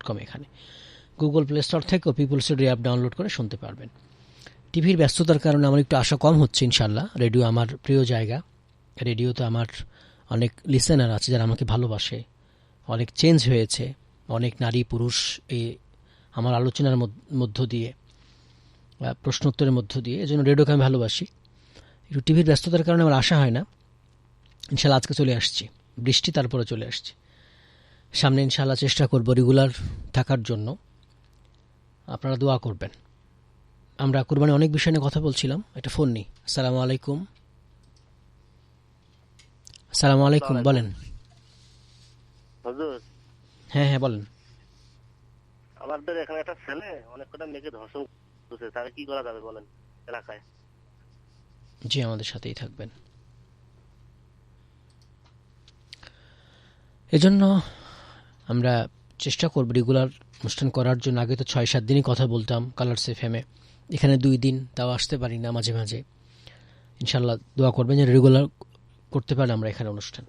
.com এখানে Google play store থেকে people's radio app download করে শুনতে পারবেন। টিভির ব্যস্ততার কারণে আমার একটু আশা কম হচ্ছে। ইনশাল্লাহ, রেডিও আমার প্রিয় জায়গা। রেডিওতে আমার অনেক লিসেনার আছে যারা আমাকে ভালোবাসে। অনেক চেঞ্জ হয়েছে, অনেক নারী পুরুষ এই আমার আলোচনার মধ্য দিয়ে, প্রশ্নোত্তরের মধ্য দিয়ে। এজন্য রেডিওকে আমি ভালোবাসি। একটু টিভির ব্যস্ততার কারণে আমার আশা হয় না। ইনশাল্লাহ আজকে চলে আসছি, বৃষ্টি তারপরে চলে আসছি। সামনে ইনশাল্লাহ চেষ্টা করব রেগুলার থাকার জন্য। আপনারা দোয়া করবেন। আমরা কুরবানি অনেক বিষয় নিয়ে কথা বলছিলাম। একটা ফোন নেই। আসসালামু আলাইকুম। আসসালামু আলাইকুম, বলেন। হুজুর, হ্যাঁ হ্যাঁ বলেন। আমাদের এখানে একটা ছেলে অনেক কটা মেয়েকে ধর্ষণ করছে, তাহলে কি করা যাবে বলেন এলাকায়? জি, আমাদের সাথেই থাকবেন। এজন্য আমরা চেষ্টা করব রেগুলার অনুষ্ঠান করার জন্য। আগে তো ৬-৭ দিনই কথা বলতাম কালারস এফএমে, এখানে 2 দিন, তাও আসতে পারি না মাঝে মাঝে। ইনশাল্লাহ দোয়া করবেন যে রেগুলার করতে পারি আমরা এখানে অনুষ্ঠান।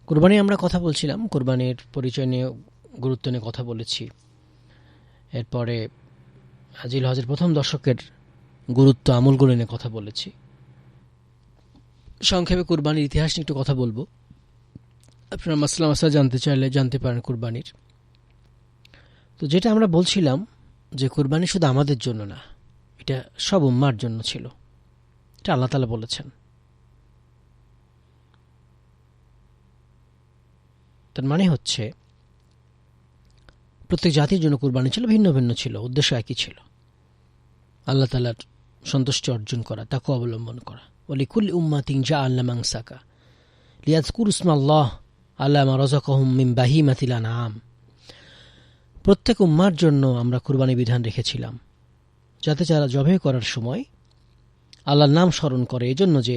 কুরবানি আমরা কথা বলছিলাম, কুরবানির পরিচয় নিয়ে, গুরুত্ব নিয়ে কথা বলেছি। এরপরে জিল হজের প্রথম দশকের গুরুত্ব, আমলগুলো নিয়ে কথা বলেছি। সংক্ষেপে কুরবানির ইতিহাস নিয়ে একটু কথা বলবো। আপনারা মাসলা মাসা জানতে চাইলে জানতে পারেন কুরবানির। তো যেটা আমরা বলছিলাম যে কুরবানি শুধু আমাদের জন্য না, এটা সব উম্মার জন্য ছিল। এটা আল্লাহ তাআলা বলেছেন। তার মানে হচ্ছে প্রত্যেক জাতির জন্য কুরবানি ছিল, ভিন্ন ভিন্ন ছিল, উদ্দেশ্য একই ছিল, আল্লাহ তাআলার সন্তুষ্টি অর্জন করা, তাকে অবলম্বন করা। ওয়ালিকুল্লি উম্মাতিন জাআলনা মানসাকা লিয়াযকুরু ইসমাল্লাহ আলা মা রাযাকাহুম মিন বাহিমাতিল আনআম। প্রত্যেক উম্মার জন্য আমরা কুরবানি বিধান রেখেছিলাম, যাতে যারা জবাই করার সময় আল্লাহর নাম স্মরণ করে। এজন্য যে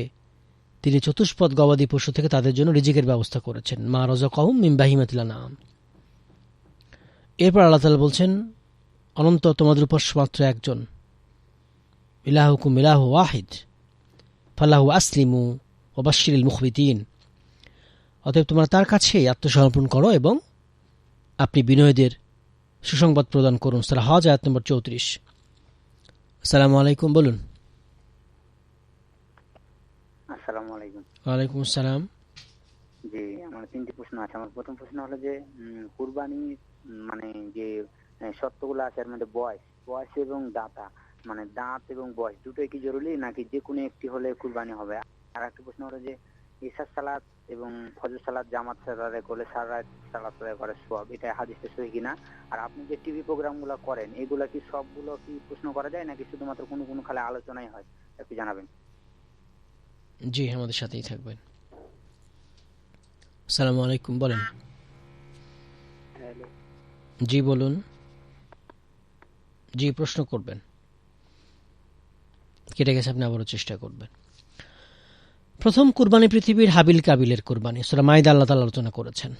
তিনি চতুষ্পদ গবাদি পশু থেকে তাদের জন্য রিজিকের ব্যবস্থা করেছেন, মা রাযাকাহুম মিন বাহিমাতিল আনআম। এরপর আল্লাহ তাআলা বলছেন, অনন্ত তোমাদের উপর মাত্র একজন, ইলাহুকুম ইলাহু ওয়াহিদ ফালাহু আসলিমু ওয়া বাশশিরিল মুখবিতিন। অতএব তোমরা তার কাছেই আত্মসমর্পণ করো এবং আপনি বিনয়ীদের সুসংবাদ প্রদান করুন। সূরা হজ আয়াত নম্বর 34। আসসালামু আলাইকুম, বলুন। আসসালামু আলাইকুম। ওয়ালাইকুম আসসালাম। জি, আমার 3টি প্রশ্ন আছে। আমার প্রথম প্রশ্ন হলো যে কুরবানি মানে যে শর্তগুলো আছে এর মধ্যে বয়স এবং দাঁত এবং বয়স দুটোই কি জরুরি, নাকি যে কোনো একটি হলে কুরবানি হবে? আর একটা প্রশ্ন হলো যে ইশার সালাত এবং ফজর সালাত জামাত সালাতে করলে সারা রাত সালাত আদায় করার সওয়াব, এটা হাদিসে সহিহ কিনা? আর আপনি যে টিভি প্রোগ্রামগুলো করেন, এগুলা কি সবগুলো কি প্রশ্ন করা যায়, নাকি শুধুমাত্র কোনো কোনো খালি আলোচনাই হয়? একটু জানাবেন। জি, আমাদের সাথেই থাকবেন। আসসালামু আলাইকুম, বলেন। জি বলুন। জি, প্রশ্ন করবেন। কেটে গেছে, আপনি আবারও চেষ্টা করবেন। প্রথম কুরবানি পৃথিবীর হাবিল কাবিলের কুরবানি, সূরা মাইদা আল্লাহ তাআলা আলোচনা করেছেন।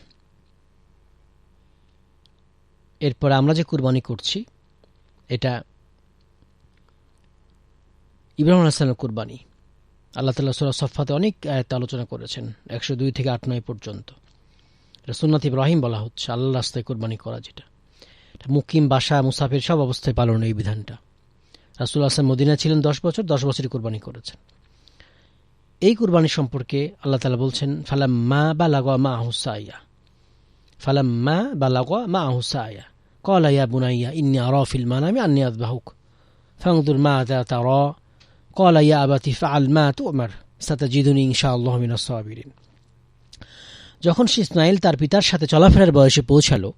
এরপর আমরা যে কুরবানি করছি এটা ইব্রাহিম আলাইহিস সালামের কুরবানি। আল্লাহ তাআলা সূরা সফফাতে অনেক আয়াত আলোচনা করেছেন, 102 থেকে 8-9 পর্যন্ত। এটা সুন্নাত ইব্রাহিম বলা হচ্ছে, আল্লাহর রাস্তায় কুরবানি করা, যেটা মুকিম, বাসা, মুসাফির সব অবস্থায় পালন এই বিধানটা। রাসূলুল্লাহ সাল্লাল্লাহু আলাইহি ওয়াসাল্লাম মদিনায় ছিলেন 10 বছর, 10 বছরই কুরবানি করেছেন। এই কুরবানি সম্পর্কে আল্লাহ তাআলা বলছেন, ফালাম্মা বালাগা মাআহু সাইয়া ক্বালা ইয়া বুনাইয়া ইন্নী আরা ফিল মানামি আন্নী আযবাহুক ফানজুর মাযা তারা ক্বালা ইয়া আবাতি ফাআল মা তু'মার সাতাজিদুনি ইনশাআল্লাহু মিনাস সাবিরিন। যখন সে ইসমাঈল তার পিতার সাথে চলাফেরার বয়সে পৌঁছালো,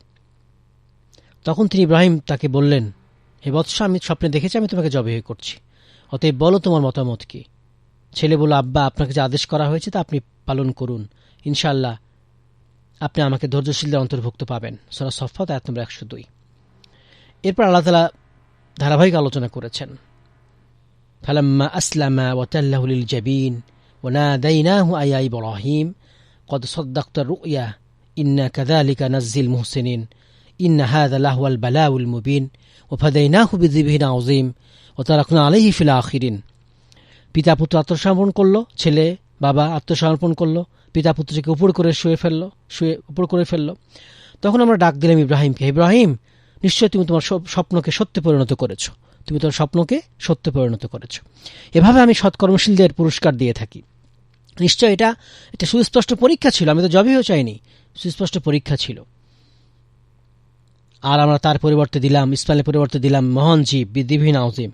তখন তিনি ইব্রাহিম তাকে বললেন, হে বৎস, আমি স্বপ্নে দেখেছি আমি তোমাকে জবাই করছি, অতএব বলো তোমার মতামত কি? ছেলে বলল, আব্বা, আপনাকে যে আদেশ করা হয়েছে তা আপনি পালন করুন, ইনশাআল্লাহ আপনি আমাকে ধৈর্যশীলদের অন্তর্ভুক্ত পাবেন। সূরা সফফাত আয়াত নম্বর 102। এরপর আল্লাহ তাআলা ধারাবাহিক আলোচনা করেছেন, ফালাম্মা আসলামা ওয়া তাল্লাহু লিল জাবিন ওয়া নাদাইনাহু আয়া ইব্রাহিম قد صدقت الرؤيا إنا كذلك نجزي المحسنين إن هذا لهو البلاء المبين وفديناه بذبح عظيم وتركنا عليه في الآخرين। পিতা পুত্র আত্মসমর্পণ করলো, ছেলে বাবা আত্মসমর্পণ করলো, পিতা পুত্রকে উপর করে ফেললো। তখন আমরা ডাক দিলাম ইব্রাহিমকে, ইব্রাহিম নিশ্চয় তুমি তোমার স্বপ্নকে সত্যে পরিণত করেছো, তুমি তোমার স্বপ্নকে সত্যে পরিণত করেছো। এভাবে আমি সৎকর্মশীলদের পুরস্কার দিয়ে থাকি। নিশ্চয় এটা সুস্পষ্ট পরীক্ষা ছিল, আমি তো জবেও চাইনি, সুস্পষ্ট পরীক্ষা ছিল। আর আমরা তার পরিবর্তে দিলাম, ইসমাইলের পরিবর্তে দিলাম মহান জীব বিদ্যিবিহীন আযীম,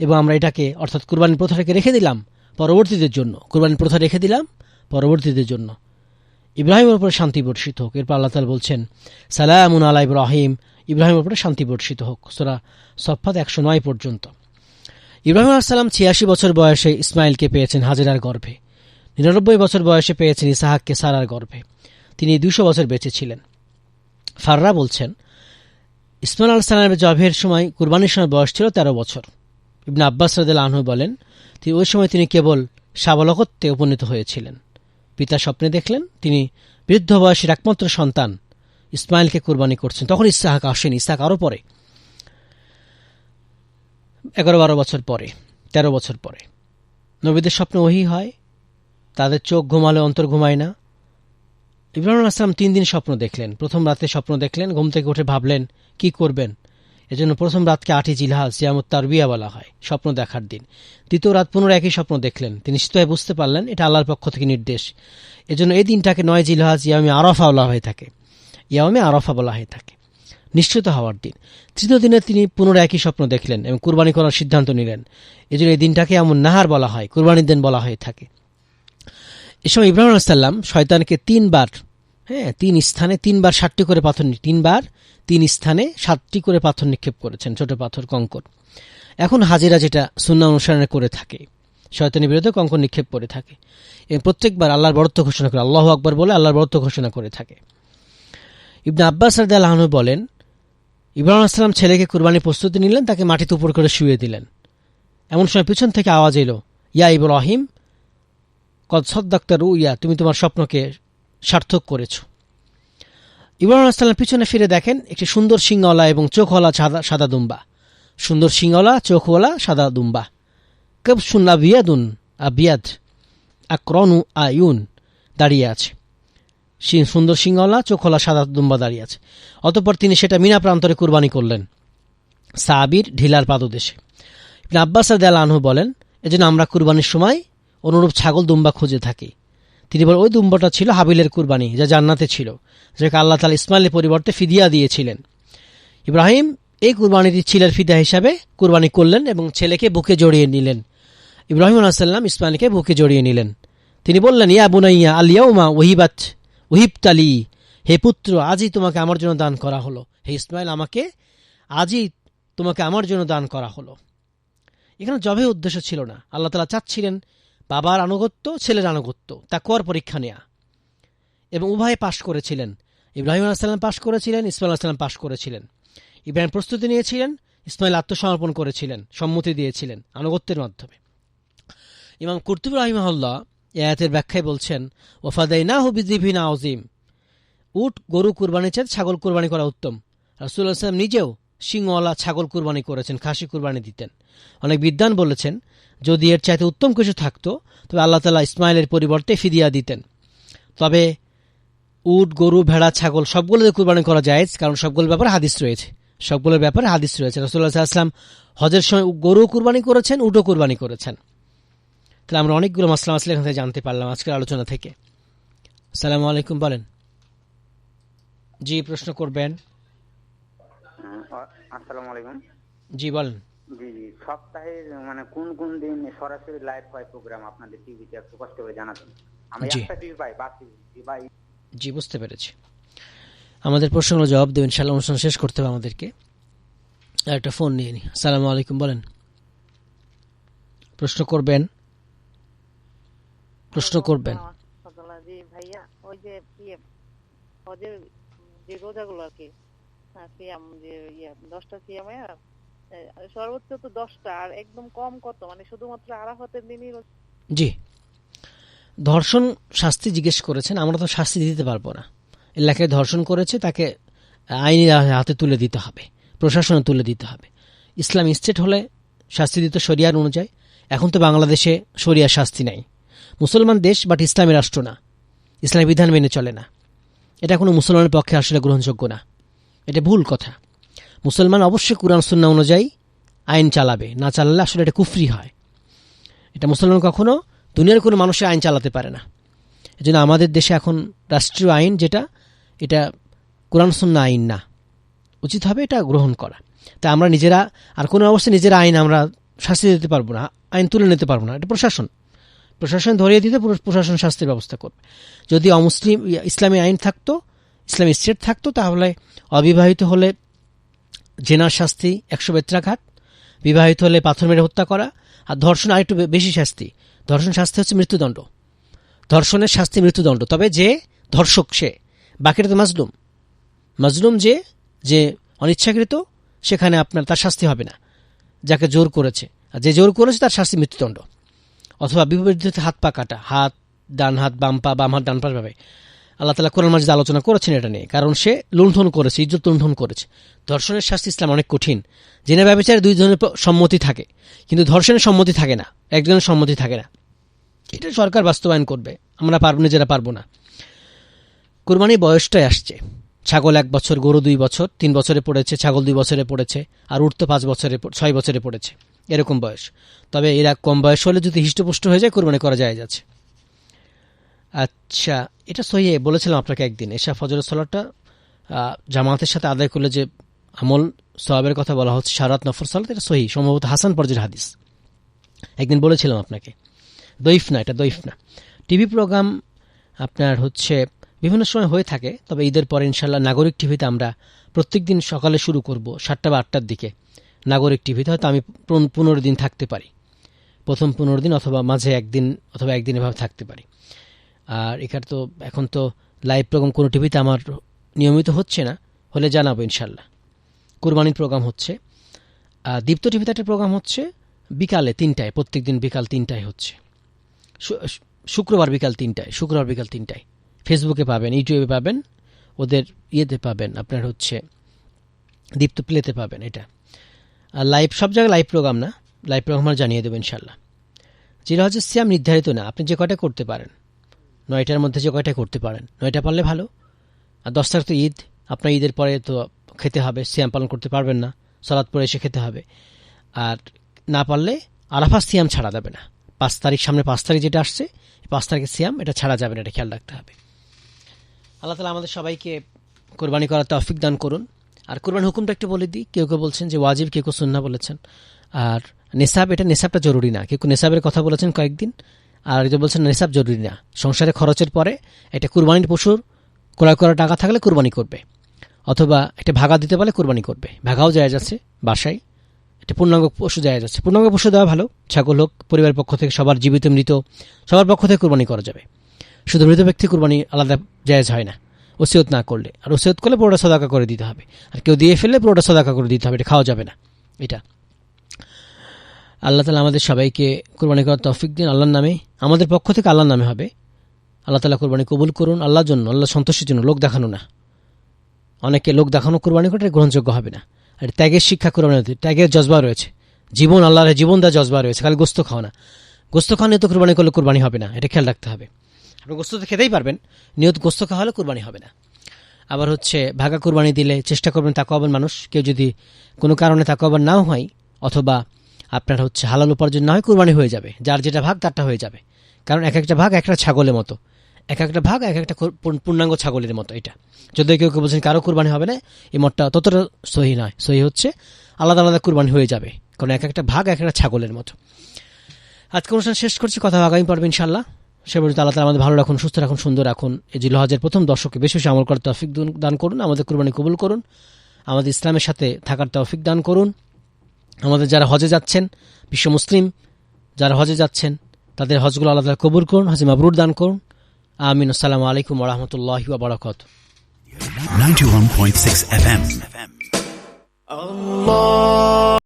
এবং আমরা এটাকে অর্থাৎ কুরবানির প্রথাটাকে রেখে দিলাম পরবর্তীদের জন্য, কুরবানির প্রথা রেখে দিলাম পরবর্তীদের জন্য। ইব্রাহিমের উপরে শান্তি বর্ষিত হোক। এরপর আল্লাহ তাআলা বলছেন সালামুন আলা ইব্রাহিম, ইব্রাহিমের উপরে শান্তি বর্ষিত হোক, সূরা সফফাত 109 পর্যন্ত। ইব্রাহিম আলাইহিস সালাম 86 বছর বয়সে ইসমাইলকে পেয়েছেন হাজেরার গর্ভে, 99 বছর বয়সে পেয়েছেন ইসহাককে সারার গর্ভে। তিনি 200 বছর বেঁচে ছিলেন। ফাররা বলছেন ইসমাইল আলাইহিস সালামের জবের সময় কুরবানির সময় বয়স ছিল 13 বছর। ইবনে আব্বাস রাদিয়াল্লাহু আনহু বলেন ওই সময় তিনি কেবল সাবালকত্বে উপনীত হয়েছিলেন। পিতা স্বপ্নে দেখলেন তিনি বৃদ্ধ বয়সের একমাত্র সন্তান ইসমাইলকে কুরবানি করছেন। তখন ইসহাক আসেন, ইসহাক আরও পরে 11-12 বছর পরে, 13 বছর পরে। নবীদের স্বপ্নে ওহী হয়, তাদের চোখ ঘুমালে অন্তর ঘুমায় না। ইব্রাহিম আলাইহিস সালাম 3 দিন স্বপ্ন দেখলেন। প্রথম রাতে স্বপ্ন দেখলেন, ঘুম থেকে উঠে ভাবলেন কি করবেন, এজন্য প্রথম রাতকে 8ই জিলহাজ ইয়ামুত তারবিয়া বলা হয়, স্বপ্ন দেখার দিন। দ্বিতীয় রাত পুনরায় একই স্বপ্ন দেখলেন, তিনি নিশ্চয়ই বুঝতে পারলেন এটা আল্লাহর পক্ষ থেকে নির্দেশ, এজন্য এই দিনটাকে 9 জিলহাজ ইয়ামে আরাফা বলা হয়ে থাকে, ইয়ামে আরাফা বলা হয়ে থাকে, নিশ্চিত হওয়ার দিন। তৃতীয় দিনে তিনি পুনরায় একই স্বপ্ন দেখলেন এবং কুরবানি করার সিদ্ধান্ত নিলেন, এজন্য এই দিনটাকে ইয়ামুন নাহার বলা হয়, কুরবানির দিন বলা হয়ে থাকে। এ সময় ইব্রাহিম আলাইহিস সালাম শয়তানকে 3 স্থানে 7টি করে পাথর, 3 স্থানে 7টি করে পাথর নিক্ষেপ করেছেন, ছোট পাথর, কঙ্কর। এখন হাজিরা যেটা সুন্নাহ অনুসরণে করে থাকে, শয়তানের বিরুদ্ধে কঙ্কর নিক্ষেপ করে থাকে এবং প্রত্যেকবার আল্লাহর বরত্ব ঘোষণা করে, আল্লাহু আকবার বলে আল্লাহর বরত্ব ঘোষণা করে থাকে। ইবনে আব্বাস রাদিয়াল্লাহু আনহু বলেন ইব্রাহিম আলাইহিস সালাম ছেলেকে কুরবানির প্রস্তুতি নিলেন, তাকে মাটিতে উপর করে শুইয়ে দিলেন। এমন সময় পিছন থেকে আওয়াজ এলো, ইয়া ইব্রাহিম কদ সাদ্দাকতা রুইয়া, তুমি তোমার স্বপ্নকে সার্থক করেছ। ইব্রাহিম আলাইহিস সালাম পিছনে ফিরে দেখেন একটি সুন্দর শিংওয়ালা এবং চোখওয়ালা সাদা দুম্বা, সুন্দর শিংওয়ালা চোখওয়ালা সাদা দুম্বা, কবসুন আবিয়াদ আকরনু আয়ুন, দাঁড়িয়ে আছে। সুন্দর শিংওয়ালা চোখওয়ালা সাদা দুম্বা দাঁড়িয়ে আছে। অতঃপর তিনি সেটা মিনা প্রান্তরে কুরবানি করলেন, সাবির ঢিলার পাদদেশে। ইবনে আব্বাস রাদিয়াল্লাহু আনহু বলেন এজন্য আমরা কুরবানির সময় অনুরূপ ছাগল দুম্বা খুঁজে থাকি। তিনি বলেন ওই দুম্বাটা ছিল হাবিলের কুরবানি, যা জান্নাতে ছিল, যাকে আল্লাহ তাআলা ইসমাইলের পরিবর্তে ফিদিয়া দিয়েছিলেন। ইব্রাহিম এই কুরবানিটি ছিলের ফিদা হিসাবে কুরবানি করলেন এবং ছেলেকে বুকে জড়িয়ে নিলেন। ইব্রাহিম আলাইহিস সালাম ইসমাইলকে বুকে জড়িয়ে নিলেন। তিনি বললেন ইয়া বুনাইয়া আল ইয়াউমা ওহিবতালি, হে পুত্র আজই তোমাকে আমার জন্য দান করা হলো, হে ইসমাইল আমাকে আজই তোমাকে আমার জন্য দান করা হলো। এখানে জবে উদ্দেশ্য ছিল না, আল্লাহ তাআলা চাচ্ছিলেন বাবার আনুগত্য, ছেলের আনুগত্য, তাকওয়ার পরীক্ষা নেয়া, এবং উভয়ে পাশ করেছিলেন। ইব্রাহিম আলাইহিস সালাম পাশ করেছিলেন, ইসমাইল আলাইহিস সালাম পাশ করেছিলেন। ইব্রাহিম প্রস্তুতি নিয়েছিলেন, ইসমাইল আত্মসমর্পণ করেছিলেন, সম্মতি দিয়েছিলেন আনুগত্যের মাধ্যমে। ইমাম কুরতুবী রাহিমাহুল্লাহ এই আয়াতের ব্যাখ্যায় বলছেন ওয়াফাদাইনাহু বিযিবহিন আযীম, উট গরু কুরবানির চেয়ে ছাগল কুরবানি করা উত্তম। রাসূলুল্লাহ সাল্লাল্লাহু আলাইহি ওয়াসাল্লাম নিজেও শিংওয়ালা ছাগল কুরবানি করেছেন, খাসি কুরবানি দিতেন। অনেক বিদ্বান বলেছেন যদি এর চাইতে উত্তম কিছু থাকতো তবে আল্লাহ তাআলা ইসমাইলের পরিবর্তে ফিদিয়া দিতেন। তবে উট গরু ভেড়া ছাগল সবগুলোতে কুরবানি করা জায়েজ, কারণ সবগুলোর ব্যাপারে হাদিস রয়েছে, সবগুলোর ব্যাপারে হাদিস রয়েছে। রাসূলুল্লাহ সাল্লাল্লাহু আলাইহি ওয়াসাল্লাম হজের সময় গরু কুরবানি করেছেন, উটও কুরবানি করেছেন। তাহলে আমরা অনেকগুলো মাসলা এখান থেকে জানতে পারলাম আজকের আলোচনা থেকে। আসসালামু আলাইকুম, বলেন। জি, প্রশ্ন করবেন। আসসালামু আলাইকুম। জি বলেন। জি সপ্তাহের মানে কোন কোন দিন সরাসরি লাইভ হয় প্রোগ্রাম আপনাদের টিভিতে, একটু কষ্ট করে জানাতেন। আমি একটা টিভি পাই, বাকি ভাই। জি বুঝতে পেরেছি। আমাদের প্রশ্নগুলো জবাব দেবেন ইনশাআল্লাহ, অনুষ্ঠান শেষ করতে হবে আমাদেরকে। আর একটা ফোন নিয়ে নি। আসসালামু আলাইকুম, বলেন। প্রশ্ন করবেন। জি ভাইয়া, ওই যে হজের যে রোজাগুলো আর কি, সিয়াম যে 10টা সিয়াম, সর্বোচ্চ তো 10টা, আর একদম কম কত, মানে শুধুমাত্র আরাফাতের দিনই? জি, ধর্ষণ শাস্তি জিজ্ঞেস করেছেন, আমরা তো শাস্তি দিতে পারবো না। এলাকায় ধর্ষণ করেছে তাকে আইনি হাতে তুলে দিতে হবে, প্রশাসনে তুলে দিতে হবে। ইসলাম স্টেট হলে শাস্তি দিত শরিয়ার অনুযায়ী। এখন তো বাংলাদেশে শরিয়ার শাস্তি নাই, মুসলমান দেশ বাট ইসলামী রাষ্ট্র না, ইসলামী বিধান মেনে চলে না। এটা কোনো মুসলমানের পক্ষে আসলে গ্রহণযোগ্য না, এটা ভুল কথা। মুসলমান অবশ্যই কুরআন সুন্নাহ অনুযায়ী আইন চালাবে, না চালালে আসলে এটা কুফরি হয়। এটা মুসলমান কখনো দুনিয়ার কোনো মানুষের আইন চালাতে পারে না। এজন্য আমাদের দেশে এখন রাষ্ট্রীয় আইন যেটা, এটা কুরআন সুন্নাহ আইন না, উচিত হবে এটা গ্রহণ করা। তাই আমরা নিজেরা আর কোনো অবস্থায় নিজের আইন আমরা শাস্তি দিতে পারবো না, আইন তুলে নিতে পারবো না। এটা প্রশাসন ধরিয়ে দিতে প্রশাসন শাস্তির ব্যবস্থা করবে। যদি অমুসলিম ইসলামী আইন থাকতো, ইসলামী স্টেট থাকতো, তাহলে অবিবাহিত হলে জেনার শাস্তি 100 বেত্রাঘাত, বিবাহিত হলে পাথর মেরে হত্যা করা, আর ধর্ষণ আরেকটু বেশি শাস্তি। ধর্ষণ শাস্তি হচ্ছে মৃত্যুদণ্ড, ধর্ষণের শাস্তি মৃত্যুদণ্ড। তবে যে ধর্ষক সে, বাকিটা তো মাজলুম যে অনিচ্ছাকৃত, সেখানে আপনার তার শাস্তি হবে না, যাকে জোর করেছে। আর যে জোর করেছে তার শাস্তি মৃত্যুদণ্ড। অথবা বিপরীত হাত পা কাটা, হাত ডান হাত বাম পা, বাম হাত ডান পা ভাবে। আল্লাহ তাআলা কোরআন মাজিদে আলোচনা করেছেন এটা নিয়ে, কারণ সে লুণ্ঠন করেছে, ইজ্জত লুণ্ঠন করেছে। ধর্ষণের শাস্তি ইসলাম অনেক কঠিন। জেনা ব্যভিচারে 2 জনের সম্মতি থাকে, কিন্তু ধর্ষণের সম্মতি থাকে না, একজনের সম্মতি থাকে না। এটা সরকার বাস্তবায়ন করবে, আমরা নিজেরা পারবো না। কুরবানির বয়সটাই আসছে। ছাগল 1 বছর, গরু 2 বছর, 3 বছরে পড়েছে, ছাগল 2 বছরে পড়েছে, আর উট তো 5 বছরে 6 বছরে পড়েছে, এরকম বয়স। তবে এরা কম বয়স হলে যদি হিষ্টপুষ্ট হয়ে যায়, কুরবানি করা যায় যাচ্ছে। আচ্ছা, এটা সহিহ বলেছিলাম আপনাকে একদিন, এশা ফজরের সালাতটা জামাতের সাথে আদায় করলে যে আমল সওয়াবের কথা বলা হচ্ছে, সারাত নফর সালাত, এটা সহিহ, সম্ভবত হাসান পর্যায়ের হাদিস। একদিন বলেছিলাম আপনাকে, দইফ না, এটা দইফ না। টিভি প্রোগ্রাম আপনার হচ্ছে বিভিন্ন সময় হয়ে থাকে, তবে ঈদের পরে ইনশাল্লাহ নাগরিক টিভিতে আমরা প্রত্যেক দিন সকালে শুরু করব 7টা বা 8টার দিকে। নাগরিক টিভিতে হয়তো আমি 15 দিন থাকতে পারি, প্রথম 15 দিন, অথবা মাঝে একদিন অথবা একদিন এভাবে থাকতে পারি। আর এখানে তো এখন তো লাইভ প্রোগ্রাম কোনো টিভিতে আমার নিয়মিত হচ্ছে না, হলে জানাবো ইনশাল্লাহ। কুরবানির প্রোগ্রাম হচ্ছে দীপ্ত টিভিতে, একটা প্রোগ্রাম হচ্ছে বিকালে 3টায়, প্রত্যেক দিন বিকাল 3টায় হচ্ছে, শুক্রবার বিকাল 3টায়। ফেসবুকে পাবেন, ইউটিউবে পাবেন, ওদের ইয়েতে পাবেন, আপনার হচ্ছে দীপ্ত প্লেতে পাবেন। এটা আর লাইভ, সব জায়গায় লাইভ প্রোগ্রাম না, লাইভ প্রোগ্রাম আমরা জানিয়ে দেবো ইনশাল্লাহ। জিলহজের সিয়াম নির্ধারিত না, আপনি যে কয়টা করতে পারেন, 9টার মধ্যে যে কয়টা করতে পারেন, 9টা পারলে ভালো। আর 10 তারিখ তো ঈদ, আপনার ঈদের পরে তো খেতে হবে, সিয়াম পালন করতে পারবেন না, সালাত পরে এসে খেতে হবে। আর না পারলে আরাফা সিয়াম ছাড়া যাবে না। 5 তারিখ, সামনে 5 তারিখ যেটা আসছে, 5 তারিখের সিয়াম এটা ছাড়া যাবে না, এটা খেয়াল রাখতে হবে। আল্লাহ তাআলা আমাদের সবাইকে কোরবানি করার তৌফিক দান করুন। আর কোরবানির হুকুমটা একটু বলে দিই। কেউ বলছেন যে ওয়াজিব, কেউ সুন্নাহ বলেছেন। আর নেশাব, এটা নেশাবটা জরুরি না, কেউ নেশাবের কথা বলেছেন কয়েকদিন, আর যে বলছেন নেশাব জরুরি না। সংসারে খরচের পরে এটা কুরবানির পশুর ক্রয় করার টাকা থাকলে কুরবানি করবে, অথবা একটা ভাগা দিতে পারলে কুরবানি করবে। ভাগাও জায়েজ আছে বাসায়, এটা পূর্ণাঙ্গ পশু জায়েজ আছে। পূর্ণাঙ্গ পশু দেওয়া ভালো, ছাগল হোক, পরিবারের পক্ষ থেকে সবার, জীবিত মৃত সবার পক্ষ থেকে কুরবানি করা যাবে। শুধু মৃত ব্যক্তি কুরবানি আলাদা জায়েজ হয় না, ওসিয়ত না করলে। আর ওসিয়ত করলে পুরোটা সদাকা করে দিতে হবে, আর কেউ দিয়ে ফেললে পুরোটা সদাকা করে দিতে হবে, এটা খাওয়া যাবে না। এটা আল্লাহ তাআলা আমাদের সবাইকে কুরবানি করার তৌফিক দিন আল্লাহর নামে, আমাদের পক্ষ থেকে আল্লাহর নামে হবে। আল্লাহ তাআলা কুরবানি কবুল করুন আল্লাহর জন্য, আল্লাহ সন্তুষ্টির জন্য, লোক দেখানো না। অনেকে লোক দেখানো কুরবানি করে, এটা গ্রহণযোগ্য হবে না। আর ত্যাগের শিক্ষা কুরবানিতে, ত্যাগের জজবা রয়েছে, জীবন আল্লাহর জীবন দেওয়ার জজবা রয়েছে। খালি গোস্ত খাওয়া না, গোস্ত খাওয়া নিয়ে তো কুরবানি করলে কুরবানি হবে না, এটা খেয়াল রাখতে হবে। আপনি গোস্ত তো খেতেই পারবেন, নিয়ত গোস্ত খাওয়া হলে কুরবানি হবে না। আবার হচ্ছে ভাগা কুরবানি দিলে চেষ্টা করবেন তাকওয়াবান মানুষ, কেউ যদি কোনো কারণে তাকওয়াবান নাও হয়, অথবা আপনার হচ্ছে হালাল উপার্জন না হয়, কুরবানি হয়ে যাবে, যার যেটা ভাগ তারটা হয়ে যাবে। কারণ এক একটা ভাগ একটা ছাগলের মতো, এক একটা ভাগ এক একটা পূর্ণাঙ্গ ছাগলের মতো। এটা যদি কেউ কেউ বলছেন কারো কুরবানি হবে না, এই মতটা ততটা সহি নয়। সহি হচ্ছে আলাদা আলাদা কুরবানি হয়ে যাবে, কারণ এক একটা ভাগ এক একটা ছাগলের মতো। আজকে অনুষ্ঠান শেষ করছি, কথা আগামী পর্বে ইনশাআল্লাহ। সে পর্যন্ত আল্লাহ তাআলা আমাদের ভালো রাখুন, সুস্থ রাখুন, সুন্দর রাখুন। এই জিলহজের প্রথম দশকে বেশি বেশি আমল করার তৌফিক দান করুন, আমাদের কুরবানি কবুল করুন, আমাদের ইসলামের সাথে থাকার তৌফিক দান করুন। আমাদের যারা হজে যাচ্ছেন, বিশ্ব মুসলিম যারা হজে যাচ্ছেন, তাদের হজগুলো আল্লাহ তাআলা কবুল করুন, হজে মাবরুর দান করুন। আমিন। আসসালামু আলাইকুম ওয়া রাহমাতুল্লাহি ওয়া বারাকাতুহু। 91.6 FM. Allah